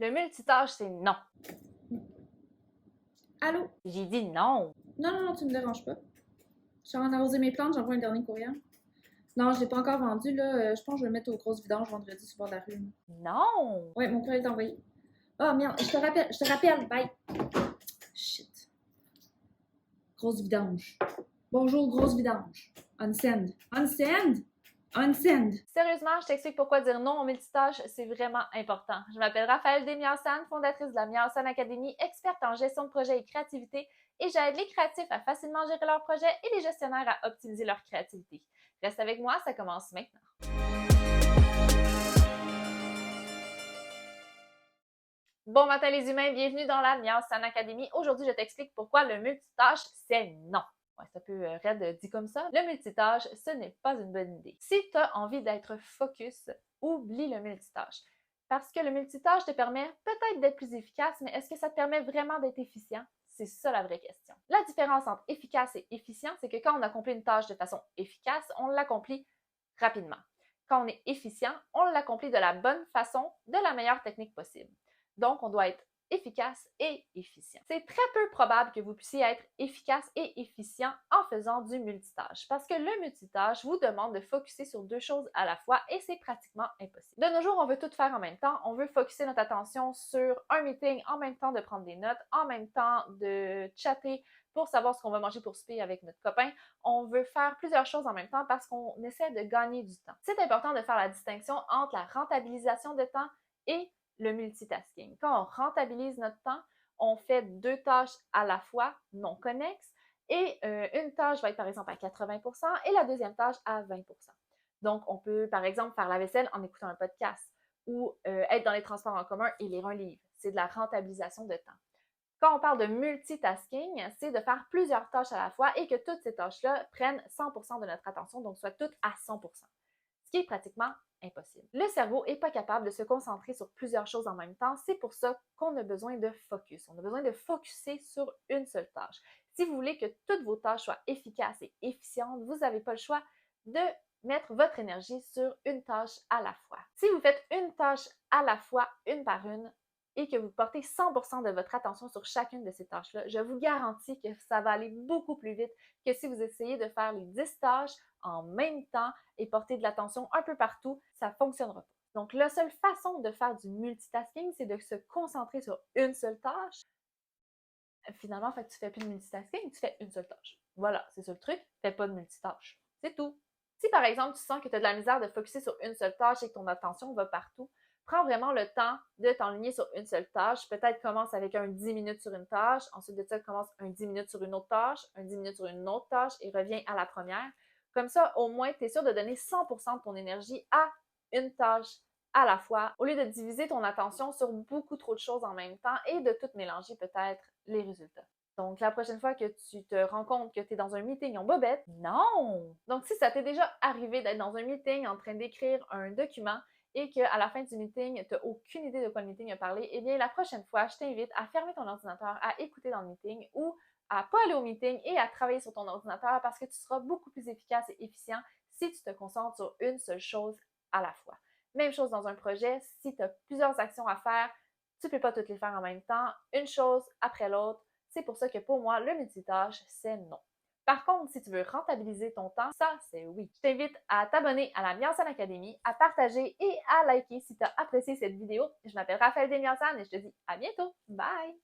Le multitâche, c'est non. Allô? J'ai dit non. Non, tu me déranges pas. Je suis en train d'arroser mes plantes, j'envoie un dernier courriel. Non, je l'ai pas encore vendu, là. Je pense que je vais le mettre aux grosses vidanges vendredi sur le bord de la rue. Non. Ouais, mon courriel est envoyé. Oh merde, je te rappelle, bye. Shit. Grosse vidange. Bonjour, grosse vidange. Unsend. Sérieusement, je t'explique pourquoi dire non au multitâche, c'est vraiment important. Je m'appelle Raphaël Desmiassan, fondatrice de la Miassan Academy, experte en gestion de projet et créativité, et j'aide les créatifs à facilement gérer leurs projets et les gestionnaires à optimiser leur créativité. Reste avec moi, ça commence maintenant. Bon matin les humains, bienvenue dans la Miassan Academy. Aujourd'hui, je t'explique pourquoi le multitâche, c'est non. Ouais, c'est un peu raide dit comme ça. Le multitâche, ce n'est pas une bonne idée. Si tu as envie d'être focus, oublie le multitâche. Parce que le multitâche te permet peut-être d'être plus efficace, mais est-ce que ça te permet vraiment d'être efficient? C'est ça la vraie question. La différence entre efficace et efficient, c'est que quand on accomplit une tâche de façon efficace, on l'accomplit rapidement. Quand on est efficient, on l'accomplit de la bonne façon, de la meilleure technique possible. Donc, on doit être efficace et efficient. C'est très peu probable que vous puissiez être efficace et efficient en faisant du multitâche parce que le multitâche vous demande de focuser sur deux choses à la fois et c'est pratiquement impossible. De nos jours, on veut tout faire en même temps. On veut focuser notre attention sur un meeting en même temps de prendre des notes, en même temps de chatter pour savoir ce qu'on va manger pour souper avec notre copain. On veut faire plusieurs choses en même temps parce qu'on essaie de gagner du temps. C'est important de faire la distinction entre la rentabilisation de temps et le multitasking. Quand on rentabilise notre temps, on fait deux tâches à la fois non connexes et une tâche va être par exemple à 80% et la deuxième tâche à 20%. Donc, on peut par exemple faire la vaisselle en écoutant un podcast ou être dans les transports en commun et lire un livre. C'est de la rentabilisation de temps. Quand on parle de multitasking, c'est de faire plusieurs tâches à la fois et que toutes ces tâches-là prennent 100% de notre attention, donc soient toutes à 100%. Ce qui est pratiquement impossible. Le cerveau n'est pas capable de se concentrer sur plusieurs choses en même temps. C'est pour ça qu'on a besoin de focus. On a besoin de focuser sur une seule tâche. Si vous voulez que toutes vos tâches soient efficaces et efficientes, vous n'avez pas le choix de mettre votre énergie sur une tâche à la fois. Si vous faites une tâche à la fois, une par une, et que vous portez 100% de votre attention sur chacune de ces tâches-là, je vous garantis que ça va aller beaucoup plus vite que si vous essayez de faire les 10 tâches en même temps et porter de l'attention un peu partout, ça ne fonctionnera pas. Donc, la seule façon de faire du multitasking, c'est de se concentrer sur une seule tâche. Finalement, fait que tu ne fais plus de multitasking, tu fais une seule tâche. Voilà, c'est ça le truc, fais pas de multitâche. C'est tout. Si par exemple, tu sens que tu as de la misère de focuser sur une seule tâche et que ton attention va partout, prends vraiment le temps de t'enligner sur une seule tâche. Peut-être commence avec un 10 minutes sur une tâche, ensuite de ça, commence un 10 minutes sur une autre tâche, un 10 minutes sur une autre tâche et reviens à la première. Comme ça, au moins, tu es sûr de donner 100% de ton énergie à une tâche à la fois, au lieu de diviser ton attention sur beaucoup trop de choses en même temps et de tout mélanger peut-être les résultats. Donc, la prochaine fois que tu te rends compte que tu es dans un meeting en bobette, non! Donc, si ça t'est déjà arrivé d'être dans un meeting en train d'écrire un document et qu'à la fin du meeting, tu n'as aucune idée de quoi le meeting a parlé, eh bien, la prochaine fois, je t'invite à fermer ton ordinateur, à écouter dans le meeting ou à pas aller au meeting et à travailler sur ton ordinateur parce que tu seras beaucoup plus efficace et efficient si tu te concentres sur une seule chose à la fois. Même chose dans un projet, si tu as plusieurs actions à faire, tu ne peux pas toutes les faire en même temps, une chose après l'autre. C'est pour ça que pour moi, le multitâche, c'est non. Par contre, si tu veux rentabiliser ton temps, ça, c'est oui. Je t'invite à t'abonner à la Miassan Academy, à partager et à liker si tu as apprécié cette vidéo. Je m'appelle Raphaël Desmiassan et je te dis à bientôt. Bye!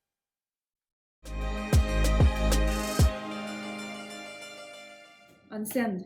Unsend.